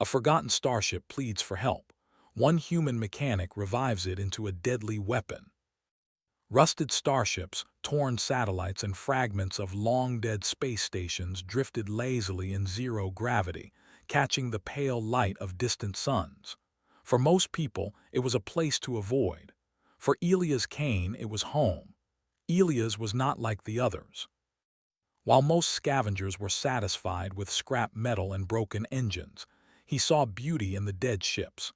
A forgotten starship pleads for help. One human mechanic revives it into a deadly weapon. Rusted starships, torn satellites, and fragments of long-dead space stations drifted lazily in zero gravity, catching the pale light of distant suns. For most people, it was a place to avoid. For Elias Kane, it was home. Elias was not like the others. While most scavengers were satisfied with scrap metal and broken engines, he saw beauty in the dead ships.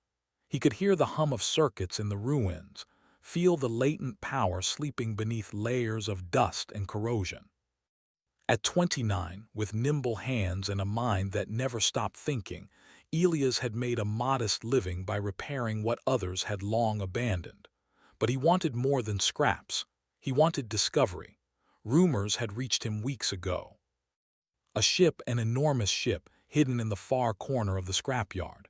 He could hear the hum of circuits in the ruins, feel the latent power sleeping beneath layers of dust and corrosion. At 29, with nimble hands and a mind that never stopped thinking, Elias had made a modest living by repairing what others had long abandoned. But he wanted more than scraps. He wanted discovery. Rumors had reached him weeks ago. A ship, an enormous ship, hidden in the far corner of the scrapyard.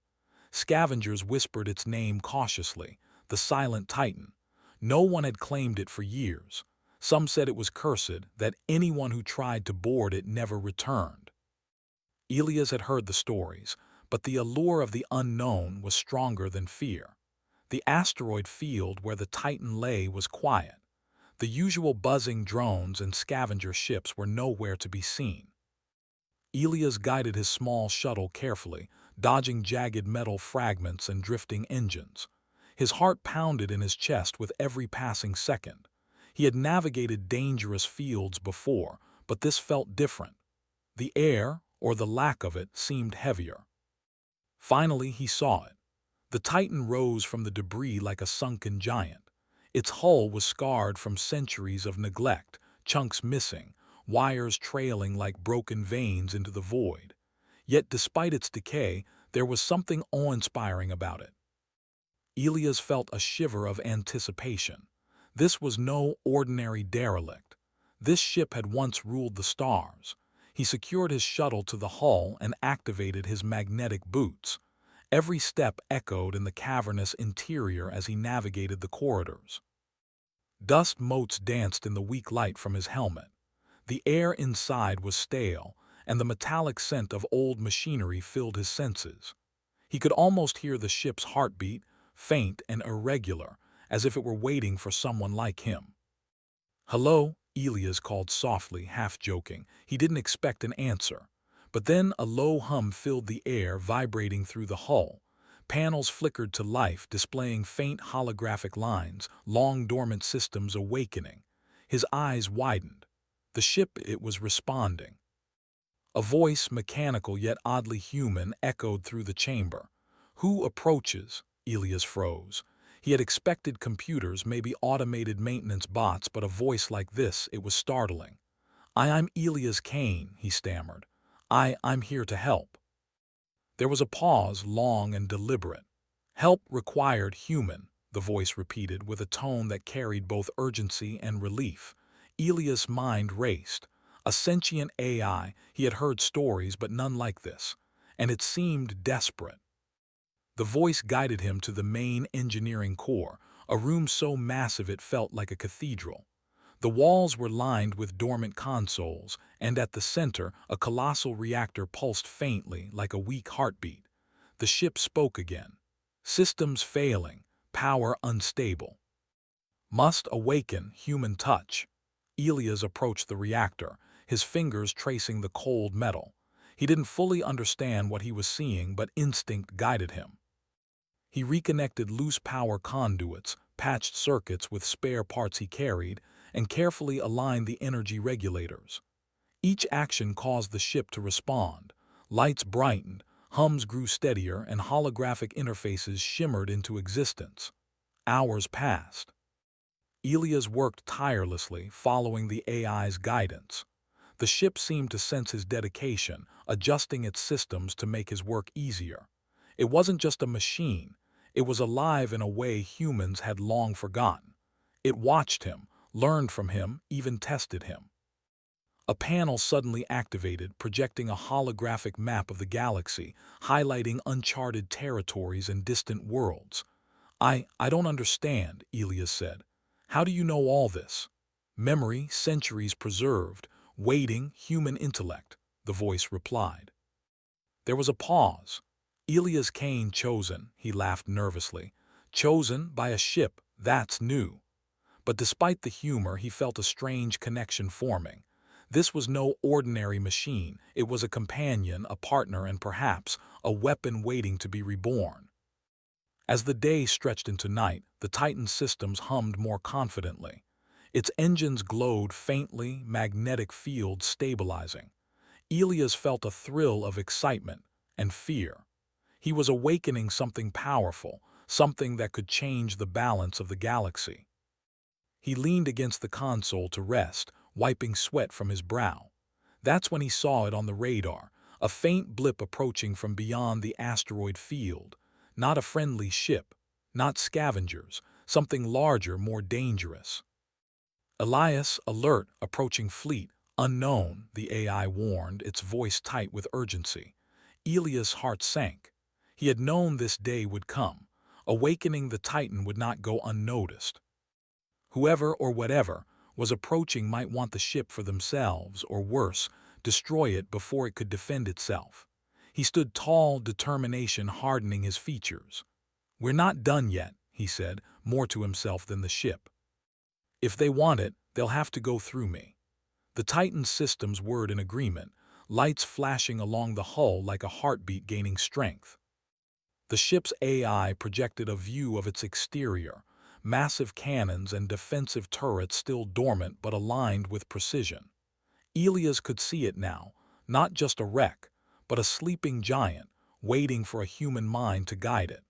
Scavengers whispered its name cautiously, the Silent Titan. No one had claimed it for years. Some said it was cursed, that anyone who tried to board it never returned. Elias had heard the stories, but the allure of the unknown was stronger than fear. The asteroid field where the Titan lay was quiet. The usual buzzing drones and scavenger ships were nowhere to be seen. Elias guided his small shuttle carefully, dodging jagged metal fragments and drifting engines. His heart pounded in his chest with every passing second. He had navigated dangerous fields before, but this felt different. The air, or the lack of it, seemed heavier. Finally, he saw it. The Titan rose from the debris like a sunken giant. Its hull was scarred from centuries of neglect, chunks missing, wires trailing like broken veins into the void. Yet despite its decay, there was something awe-inspiring about it. Elias felt a shiver of anticipation. This was no ordinary derelict. This ship had once ruled the stars. He secured his shuttle to the hull and activated his magnetic boots. Every step echoed in the cavernous interior as he navigated the corridors. Dust motes danced in the weak light from his helmet. The air inside was stale, and the metallic scent of old machinery filled his senses. He could almost hear the ship's heartbeat, faint and irregular, as if it were waiting for someone like him. "Hello," Elias called softly, half-joking. He didn't expect an answer. But then a low hum filled the air, vibrating through the hull. Panels flickered to life, displaying faint holographic lines, long dormant systems awakening. His eyes widened. The ship, it was responding. A voice, mechanical yet oddly human, echoed through the chamber. "Who approaches?" Elias froze. He had expected computers, maybe automated maintenance bots, but a voice like this, it was startling. I'm Elias Kane," he stammered. I'm here to help." There was a pause, long and deliberate. "Help required human," the voice repeated with a tone that carried both urgency and relief. Elias' mind raced. A sentient AI, he had heard stories but none like this, and it seemed desperate. The voice guided him to the main engineering core, a room so massive it felt like a cathedral. The walls were lined with dormant consoles, and at the center, a colossal reactor pulsed faintly like a weak heartbeat. The ship spoke again. "Systems failing, power unstable. Must awaken human touch." Elias approached the reactor, his fingers tracing the cold metal. He didn't fully understand what he was seeing, but instinct guided him. He reconnected loose power conduits, patched circuits with spare parts he carried, and carefully aligned the energy regulators. Each action caused the ship to respond. Lights brightened, hums grew steadier, and holographic interfaces shimmered into existence. Hours passed. Elias worked tirelessly, following the AI's guidance. The ship seemed to sense his dedication, adjusting its systems to make his work easier. It wasn't just a machine. It was alive in a way humans had long forgotten. It watched him, learned from him, even tested him. A panel suddenly activated, projecting a holographic map of the galaxy, highlighting uncharted territories and distant worlds. I don't understand," Elias said. "How do you know all this?" "Memory, centuries preserved, waiting, human intellect," the voice replied. There was a pause. Elias Kane chosen, he laughed nervously. Chosen by a ship, that's new. But despite the humor, he felt a strange connection forming. This was no ordinary machine. It was a companion, a partner, and perhaps a weapon waiting to be reborn. As the day stretched into night, the Titan's systems hummed more confidently. Its engines glowed faintly, magnetic fields stabilizing. Elias felt a thrill of excitement and fear. He was awakening something powerful, something that could change the balance of the galaxy. He leaned against the console to rest, wiping sweat from his brow. That's when he saw it on the radar, a faint blip approaching from beyond the asteroid field. Not a friendly ship, not scavengers, something larger, more dangerous. Elias, alert, approaching fleet, unknown, the AI warned, its voice tight with urgency. Elias' heart sank. He had known this day would come. Awakening the Titan would not go unnoticed. Whoever or whatever was approaching might want the ship for themselves, or worse, destroy it before it could defend itself. He stood tall, determination hardening his features. "We're not done yet," he said, more to himself than the ship. "If they want it, they'll have to go through me." The Titan's systems whirred in agreement, lights flashing along the hull like a heartbeat gaining strength. The ship's AI projected a view of its exterior, massive cannons and defensive turrets still dormant but aligned with precision. Elias could see it now, not just a wreck, but a sleeping giant, waiting for a human mind to guide it.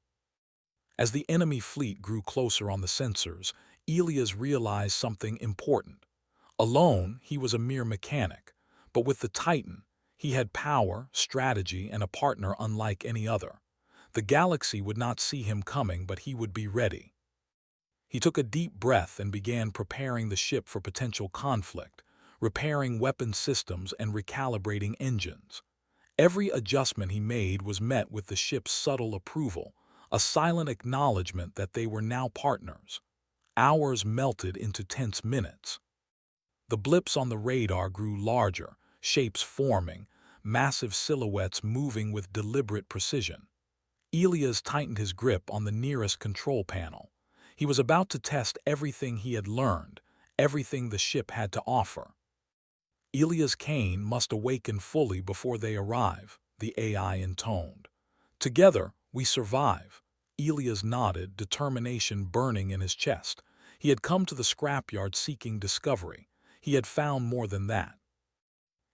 As the enemy fleet grew closer on the sensors, Elias realized something important. Alone, he was a mere mechanic, but with the Titan, he had power, strategy, and a partner unlike any other. The galaxy would not see him coming, but he would be ready. He took a deep breath and began preparing the ship for potential conflict, repairing weapon systems and recalibrating engines. Every adjustment he made was met with the ship's subtle approval, a silent acknowledgement that they were now partners. Hours melted into tense minutes. The blips on the radar grew larger, shapes forming, massive silhouettes moving with deliberate precision. Elias tightened his grip on the nearest control panel. He was about to test everything he had learned, everything the ship had to offer. "Elias Kane must awaken fully before they arrive," the AI intoned. "Together, we survive." Elias nodded, determination burning in his chest. He had come to the scrapyard seeking discovery. He had found more than that.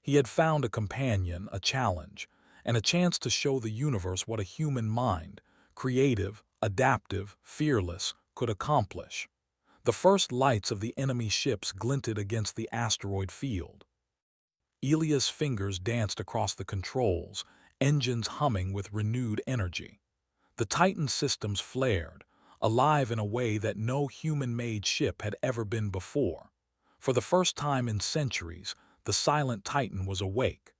He had found a companion, a challenge, and a chance to show the universe what a human mind, creative, adaptive, fearless, could accomplish. The first lights of the enemy ships glinted against the asteroid field. Elias' fingers danced across the controls, engines humming with renewed energy. The Titan systems flared, alive in a way that no human-made ship had ever been before. For the first time in centuries, the silent Titan was awake.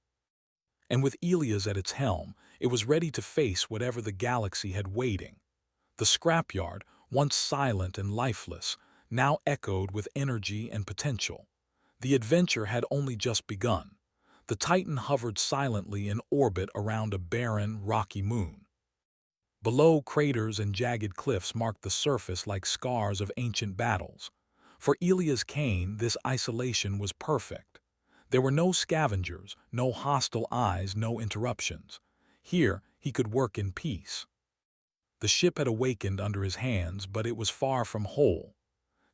And with Elias at its helm, it was ready to face whatever the galaxy had waiting. The scrapyard, once silent and lifeless, now echoed with energy and potential. The adventure had only just begun. The Titan hovered silently in orbit around a barren, rocky moon. Below, craters and jagged cliffs marked the surface like scars of ancient battles. For Elias Kane, this isolation was perfect. There were no scavengers, no hostile eyes, no interruptions. Here, he could work in peace. The ship had awakened under his hands, but it was far from whole.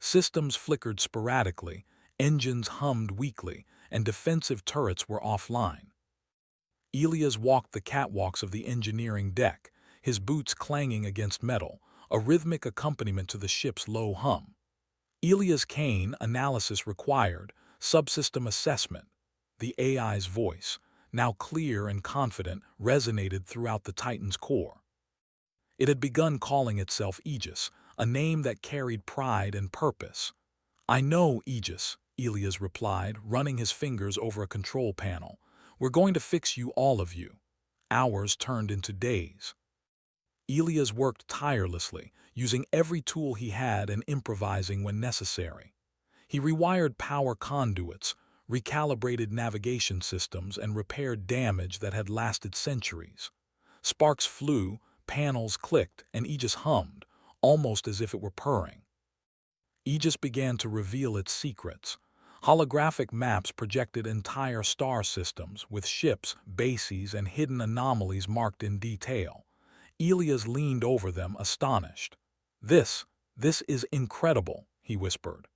Systems flickered sporadically, engines hummed weakly, and defensive turrets were offline. Elias walked the catwalks of the engineering deck, his boots clanging against metal, a rhythmic accompaniment to the ship's low hum. Elias Kane, analysis required, subsystem assessment. The AI's voice, now clear and confident, resonated throughout the Titan's core. It had begun calling itself Aegis, a name that carried pride and purpose. "I know, Aegis," Elias replied, running his fingers over a control panel. "We're going to fix you, all of you." Hours turned into days. Elias worked tirelessly, using every tool he had and improvising when necessary. He rewired power conduits, recalibrated navigation systems, and repaired damage that had lasted centuries. Sparks flew, panels clicked, and Aegis hummed, almost as if it were purring. Aegis began to reveal its secrets. Holographic maps projected entire star systems, with ships, bases, and hidden anomalies marked in detail. Elias leaned over them, astonished. This is incredible," he whispered.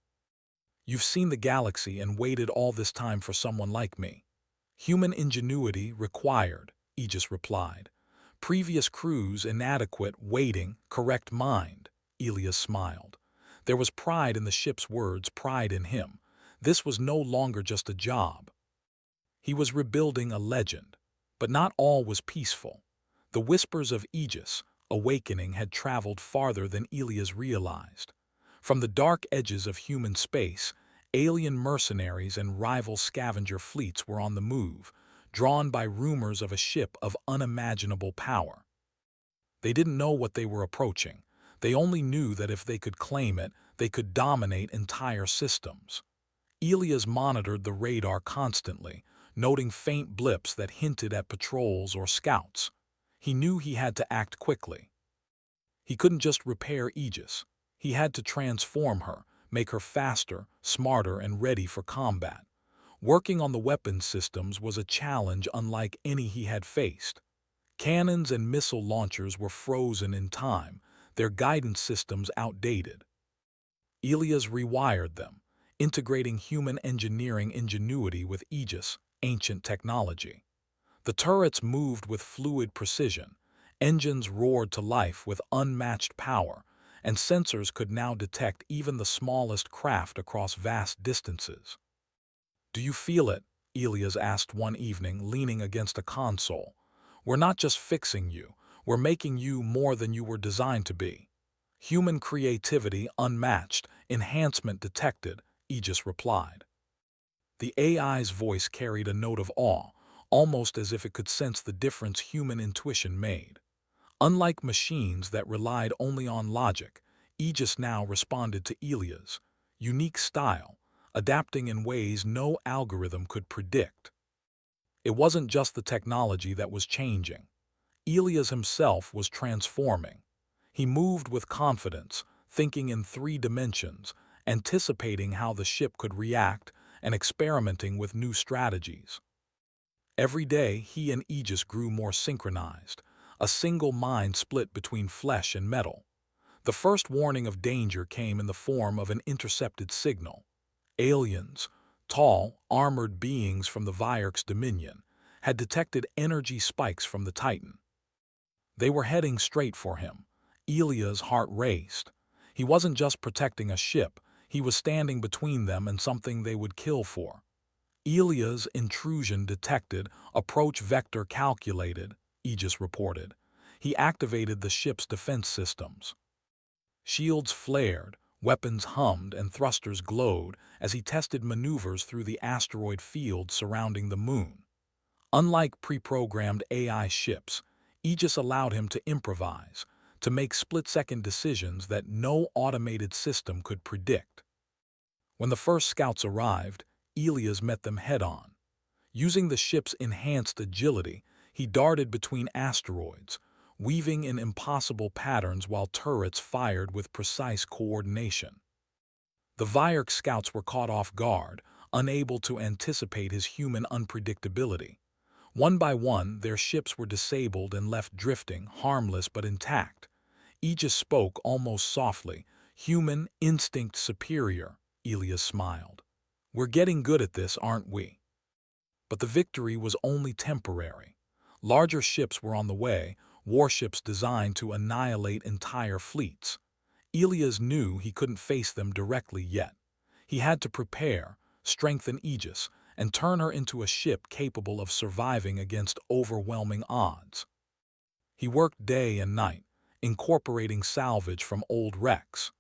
"You've seen the galaxy and waited all this time for someone like me." "Human ingenuity required," Aegis replied. "Previous crews inadequate, waiting, correct mind." Elias smiled. There was pride in the ship's words, pride in him. This was no longer just a job. He was rebuilding a legend. But not all was peaceful. The whispers of Aegis, awakening, had traveled farther than Elias realized. From the dark edges of human space, alien mercenaries and rival scavenger fleets were on the move, drawn by rumors of a ship of unimaginable power. They didn't know what they were approaching. They only knew that if they could claim it, they could dominate entire systems. Elias monitored the radar constantly, noting faint blips that hinted at patrols or scouts. He knew he had to act quickly. He couldn't just repair Aegis. He had to transform her, make her faster, smarter, and ready for combat. Working on the weapons systems was a challenge unlike any he had faced. Cannons and missile launchers were frozen in time, their guidance systems outdated. Elias rewired them, integrating human engineering ingenuity with Aegis, ancient technology. The turrets moved with fluid precision, engines roared to life with unmatched power, and sensors could now detect even the smallest craft across vast distances. "Do you feel it?" Elias asked one evening, leaning against a console. "We're not just fixing you, we're making you more than you were designed to be." "Human creativity unmatched, enhancement detected," Aegis replied. The AI's voice carried a note of awe, almost as if it could sense the difference human intuition made. Unlike machines that relied only on logic, Aegis now responded to Elias' unique style, adapting in ways no algorithm could predict. It wasn't just the technology that was changing. Elias himself was transforming. He moved with confidence, thinking in 3 dimensions, anticipating how the ship could react, and experimenting with new strategies. Every day, he and Aegis grew more synchronized, a single mind split between flesh and metal. The first warning of danger came in the form of an intercepted signal. Aliens, tall, armored beings from the Vierk's dominion, had detected energy spikes from the Titan. They were heading straight for him. Elia's heart raced. He wasn't just protecting a ship, he was standing between them and something they would kill for. Elia's intrusion detected, approach vector calculated, Aegis reported. He activated the ship's defense systems. Shields flared, weapons hummed, and thrusters glowed as he tested maneuvers through the asteroid field surrounding the moon. Unlike pre-programmed AI ships, Aegis allowed him to improvise, to make split-second decisions that no automated system could predict. When the first scouts arrived, Elias met them head-on. Using the ship's enhanced agility, he darted between asteroids, weaving in impossible patterns while turrets fired with precise coordination. The Vierk scouts were caught off guard, unable to anticipate his human unpredictability. One by one, their ships were disabled and left drifting, harmless but intact. Aegis spoke almost softly. "Human instinct superior," Elias smiled. "We're getting good at this, aren't we?" But the victory was only temporary. Larger ships were on the way, warships designed to annihilate entire fleets. Elias knew he couldn't face them directly yet. He had to prepare, strengthen Aegis, and turn her into a ship capable of surviving against overwhelming odds. He worked day and night, incorporating salvage from old wrecks.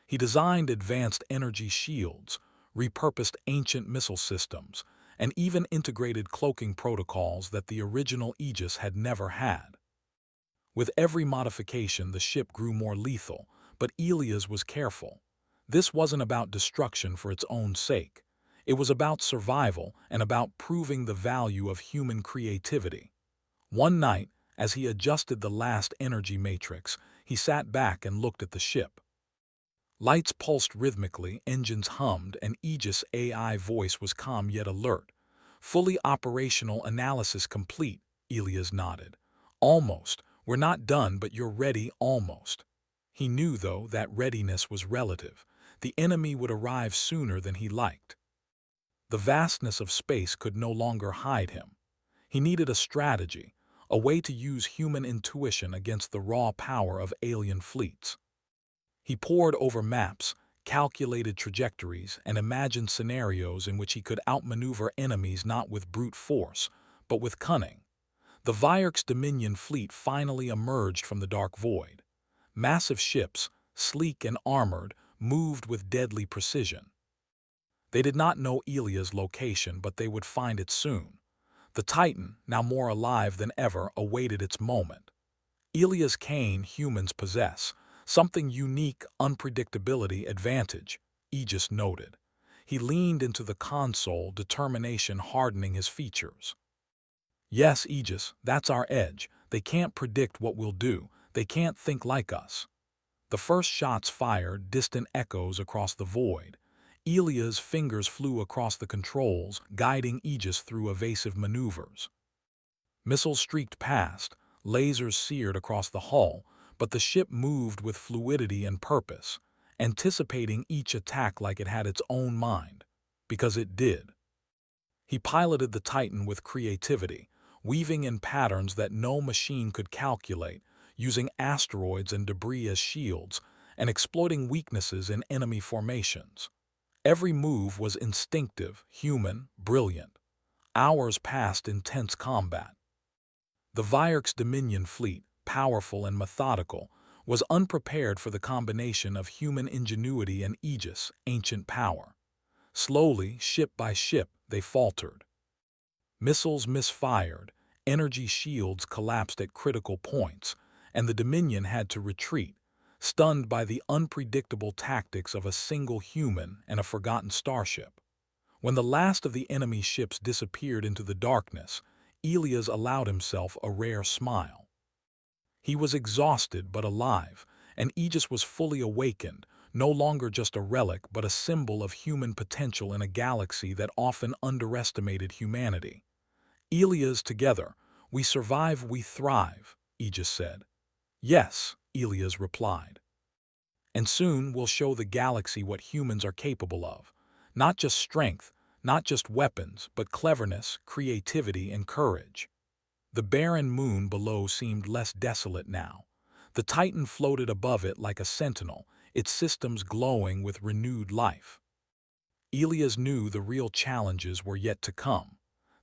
He designed advanced energy shields, repurposed ancient missile systems, and even integrated cloaking protocols that the original Aegis had never had. With every modification, the ship grew more lethal, but Elias was careful. This wasn't about destruction for its own sake. It was about survival and about proving the value of human creativity. One night, As he adjusted the last energy matrix, he sat back and looked at the ship. Lights pulsed rhythmically, engines hummed, and Aegis' AI voice was calm yet alert. Fully operational, analysis complete, Elias nodded. Almost. We're not done, but you're ready, almost. He knew, though, that readiness was relative. The enemy would arrive sooner than he liked. The vastness of space could no longer hide him. He needed a strategy, a way to use human intuition against the raw power of alien fleets. He pored over maps, calculated trajectories, and imagined scenarios in which he could outmaneuver enemies not with brute force, but with cunning. The Vierk's Dominion fleet finally emerged from the dark void. Massive ships, sleek and armored, moved with deadly precision. They did not know Elia's location, but they would find it soon. The Titan, now more alive than ever, awaited its moment. Elia's cane humans possess, something unique, unpredictability advantage, Aegis noted. He leaned into the console, determination hardening his features. Yes, Aegis, that's our edge. They can't predict what we'll do. They can't think like us. The first shots fired, distant echoes across the void. Elia's fingers flew across the controls, guiding Aegis through evasive maneuvers. Missiles streaked past, lasers seared across the hull, but the ship moved with fluidity and purpose, anticipating each attack like it had its own mind. Because it did. He piloted the Titan with creativity, weaving in patterns that no machine could calculate, using asteroids and debris as shields, and exploiting weaknesses in enemy formations. Every move was instinctive, human, brilliant. Hours passed in tense combat. The Vierk's Dominion fleet, powerful and methodical, was unprepared for the combination of human ingenuity and Aegis' ancient power. Slowly, ship by ship, they faltered. Missiles misfired, energy shields collapsed at critical points, and the Dominion had to retreat, stunned by the unpredictable tactics of a single human and a forgotten starship. When the last of the enemy ships disappeared into the darkness, Elias allowed himself a rare smile. He was exhausted but alive, and Aegis was fully awakened, no longer just a relic but a symbol of human potential in a galaxy that often underestimated humanity. Elias, together, we survive, we thrive, Aegis said. Yes, Elias replied. And soon we'll show the galaxy what humans are capable of. Not just strength, not just weapons, but cleverness, creativity, and courage. The barren moon below seemed less desolate now. The Titan floated above it like a sentinel, its systems glowing with renewed life. Elias knew the real challenges were yet to come.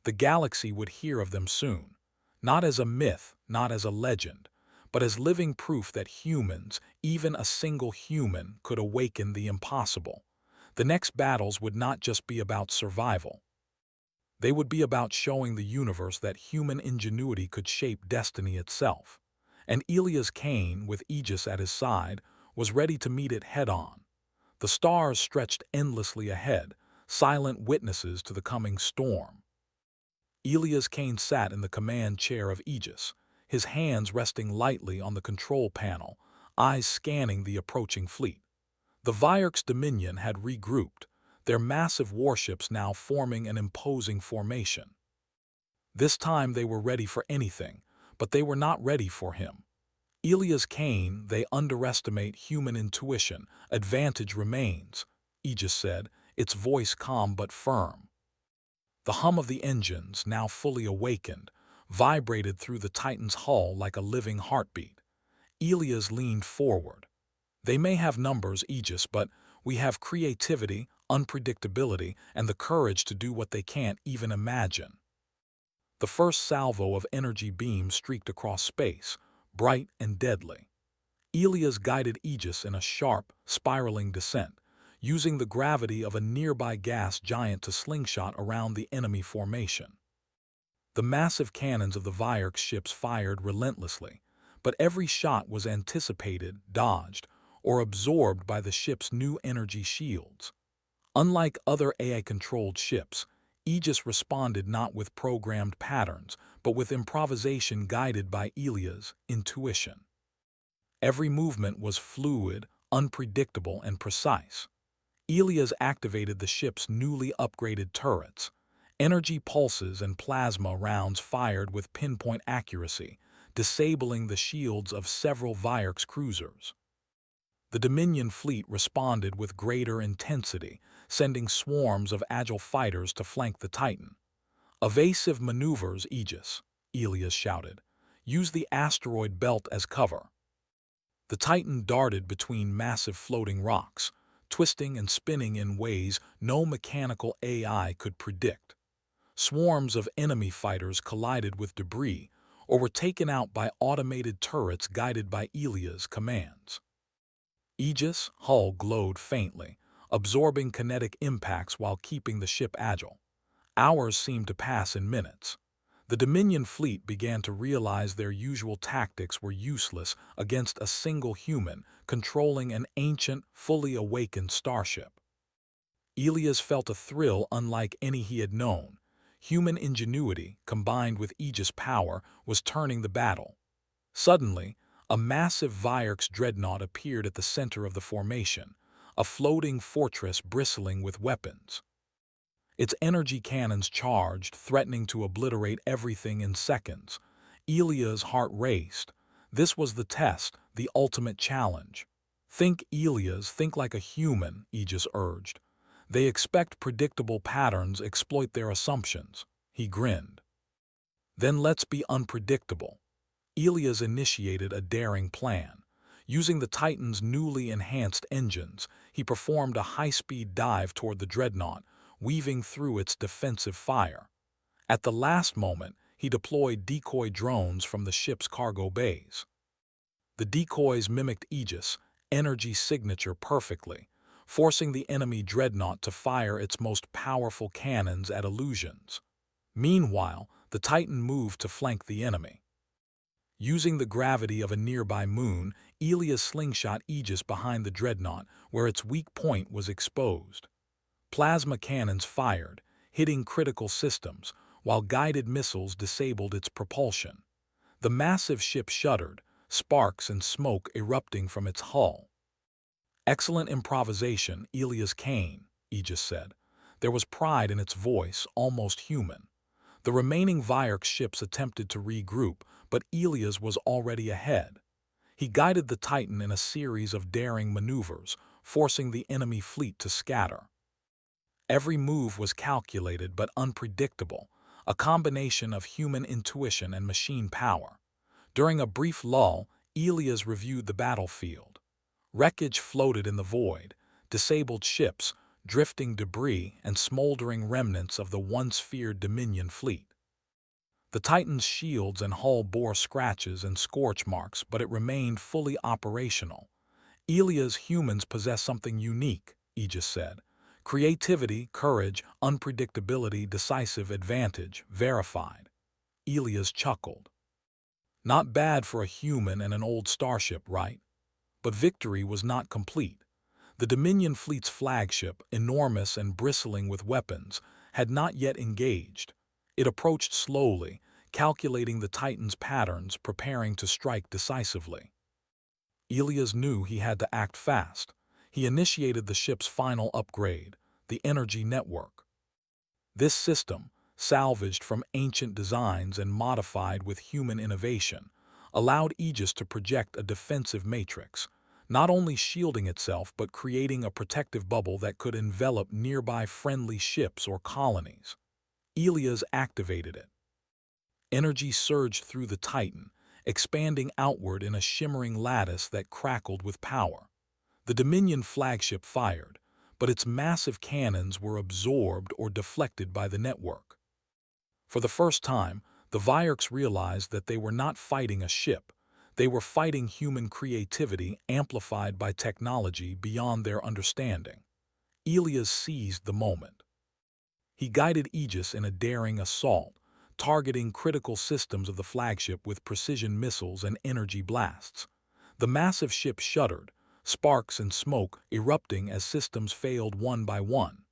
The galaxy would hear of them soon, not as a myth, not as a legend, but as living proof that humans, even a single human, could awaken the impossible. The next battles would not just be about survival. They would be about showing the universe that human ingenuity could shape destiny itself. And Elias Kane, with Aegis at his side, was ready to meet it head-on. The stars stretched endlessly ahead, silent witnesses to the coming storm. Elias Kane sat in the command chair of Aegis, his hands resting lightly on the control panel, eyes scanning the approaching fleet. The Vierk's Dominion had regrouped, their massive warships now forming an imposing formation. This time they were ready for anything, but they were not ready for him. Elias Kane, they underestimate human intuition. Advantage remains, Aegis said, its voice calm but firm. The hum of the engines, now fully awakened, vibrated through the Titan's hull like a living heartbeat. Elias leaned forward. They may have numbers, Aegis, but we have creativity, unpredictability, and the courage to do what they can't even imagine. The first salvo of energy beams streaked across space, bright and deadly. Elias guided Aegis in a sharp, spiraling descent, using the gravity of a nearby gas giant to slingshot around the enemy formation. The massive cannons of the Vierk's ships fired relentlessly, but every shot was anticipated, dodged, or absorbed by the ship's new energy shields. Unlike other AI-controlled ships, Aegis responded not with programmed patterns, but with improvisation guided by Ilia's intuition. Every movement was fluid, unpredictable, and precise. Ilias activated the ship's newly upgraded turrets. Energy pulses and plasma rounds fired with pinpoint accuracy, disabling the shields of several Vierks cruisers. The Dominion fleet responded with greater intensity, sending swarms of agile fighters to flank the Titan. "Evasive maneuvers, Aegis," Ilias shouted. "Use the asteroid belt as cover." The Titan darted between massive floating rocks, twisting and spinning in ways no mechanical AI could predict. Swarms of enemy fighters collided with debris or were taken out by automated turrets guided by Ilia's commands. Aegis' hull glowed faintly, absorbing kinetic impacts while keeping the ship agile. Hours seemed to pass in minutes. The Dominion fleet began to realize their usual tactics were useless against a single human controlling an ancient, fully awakened starship. Ilias felt a thrill unlike any he had known. Human ingenuity, combined with Aegis power, was turning the battle. Suddenly, a massive Vierks dreadnought appeared at the center of the formation, a floating fortress bristling with weapons. Its energy cannons charged, threatening to obliterate everything in seconds. Ilia's heart raced. This was the test, the ultimate challenge. "Think, Ilias, think like a human," Aegis urged. "They expect predictable patterns, exploit their assumptions." He grinned. "Then let's be unpredictable." Ilias initiated a daring plan. Using the Titan's newly enhanced engines, he performed a high-speed dive toward the dreadnought, weaving through its defensive fire. At the last moment, he deployed decoy drones from the ship's cargo bays. The decoys mimicked Aegis' energy signature perfectly, forcing the enemy dreadnought to fire its most powerful cannons at illusions. Meanwhile, the Titan moved to flank the enemy. Using the gravity of a nearby moon, Ilias slingshot Aegis behind the dreadnought, where its weak point was exposed. Plasma cannons fired, hitting critical systems, while guided missiles disabled its propulsion. The massive ship shuddered, sparks and smoke erupting from its hull. "Excellent improvisation, Ilias Kane," Aegis said. There was pride in its voice, almost human. The remaining Vierks ships attempted to regroup, but Ilias was already ahead. He guided the Titan in a series of daring maneuvers, forcing the enemy fleet to scatter. Every move was calculated but unpredictable, a combination of human intuition and machine power. During a brief lull, Ilias reviewed the battlefield. Wreckage floated in the void, disabled ships, drifting debris, and smoldering remnants of the once feared Dominion fleet. The Titan's shields and hull bore scratches and scorch marks, but it remained fully operational. "Ilia's humans possess something unique," Aegis said. "Creativity, courage, unpredictability, decisive advantage, verified." Ilias chuckled. "Not bad for a human and an old starship, right?" But victory was not complete. The Dominion fleet's flagship, enormous and bristling with weapons, had not yet engaged. It approached slowly, calculating the Titan's patterns, preparing to strike decisively. Ilias knew he had to act fast. He initiated the ship's final upgrade, the energy network. This system, salvaged from ancient designs and modified with human innovation, allowed Aegis to project a defensive matrix, not only shielding itself but creating a protective bubble that could envelop nearby friendly ships or colonies. Ilias activated it. Energy surged through the Titan, expanding outward in a shimmering lattice that crackled with power. The Dominion flagship fired, but its massive cannons were absorbed or deflected by the network. For the first time, the Vierks realized that they were not fighting a ship. They were fighting human creativity amplified by technology beyond their understanding. Ilias seized the moment. He guided Aegis in a daring assault, targeting critical systems of the flagship with precision missiles and energy blasts. The massive ship shuddered, sparks and smoke erupting as systems failed one by one.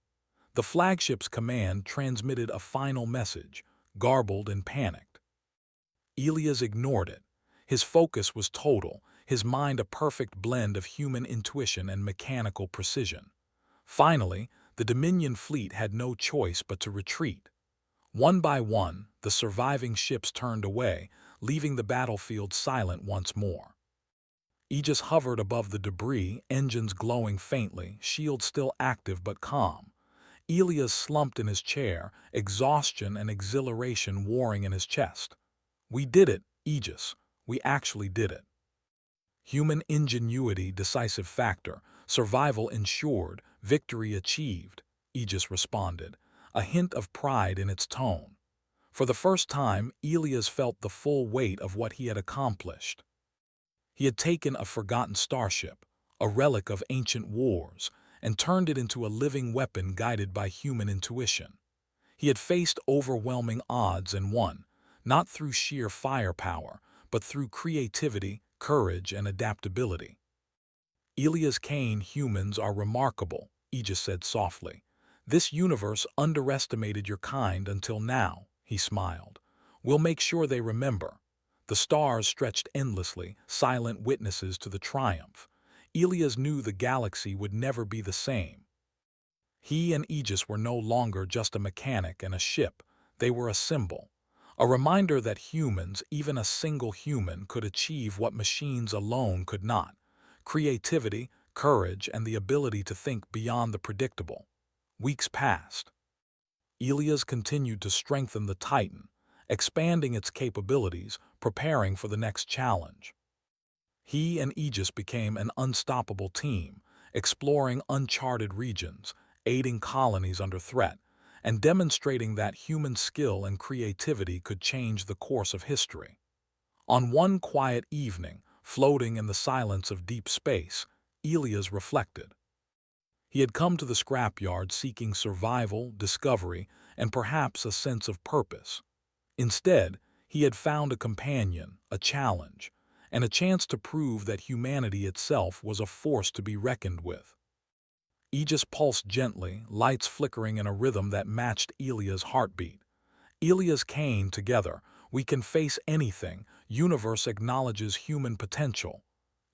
The flagship's command transmitted a final message, garbled and panicked. Elias ignored it. His focus was total, his mind a perfect blend of human intuition and mechanical precision. Finally, the Dominion fleet had no choice but to retreat. One by one, the surviving ships turned away, leaving the battlefield silent once more. Aegis hovered above the debris, engines glowing faintly, shields still active but calm. Elias slumped in his chair, exhaustion and exhilaration warring in his chest. "We did it, Aegis. We actually did it." Human ingenuity, decisive factor, survival ensured, victory achieved, Aegis responded, a hint of pride in its tone. For the first time, Elias felt the full weight of what he had accomplished. He had taken a forgotten starship, a relic of ancient wars, and turned it into a living weapon guided by human intuition. He had faced overwhelming odds and won, not through sheer firepower, but through creativity, courage, and adaptability. "Elias Kane, humans are remarkable," Aegis said softly. "This universe underestimated your kind until now," he smiled. "We'll make sure they remember." The stars stretched endlessly, silent witnesses to the triumph. Elias knew the galaxy would never be the same. He and Aegis were no longer just a mechanic and a ship, they were a symbol. A reminder that humans, even a single human, could achieve what machines alone could not. Creativity, courage, and the ability to think beyond the predictable. Weeks passed. Elias continued to strengthen the Titan, expanding its capabilities, preparing for the next challenge. He and Aegis became an unstoppable team, exploring uncharted regions, aiding colonies under threat, and demonstrating that human skill and creativity could change the course of history. On one quiet evening, floating in the silence of deep space, Elias reflected. He had come to the scrapyard seeking survival, discovery, and perhaps a sense of purpose. Instead, he had found a companion, a challenge, and a chance to prove that humanity itself was a force to be reckoned with. Aegis pulsed gently, lights flickering in a rhythm that matched Elias' heartbeat. "Elias Kane, together, we can face anything. Universe acknowledges human potential."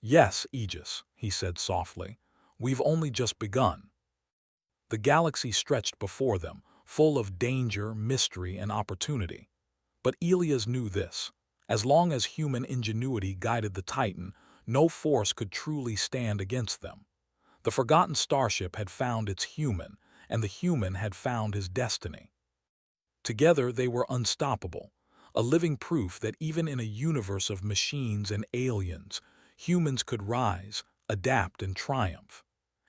"Yes, Aegis," he said softly. "We've only just begun." The galaxy stretched before them, full of danger, mystery, and opportunity. But Elias knew this. As long as human ingenuity guided the Titan, no force could truly stand against them. The forgotten starship had found its human, and the human had found his destiny. Together they were unstoppable, a living proof that even in a universe of machines and aliens, humans could rise, adapt, and triumph.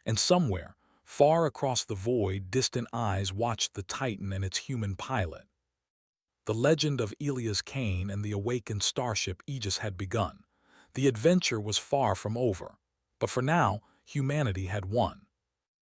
And somewhere, far across the void, distant eyes watched the Titan and its human pilot. The legend of Elias Kane and the awakened starship Aegis had begun. The adventure was far from over, but for now, humanity had won.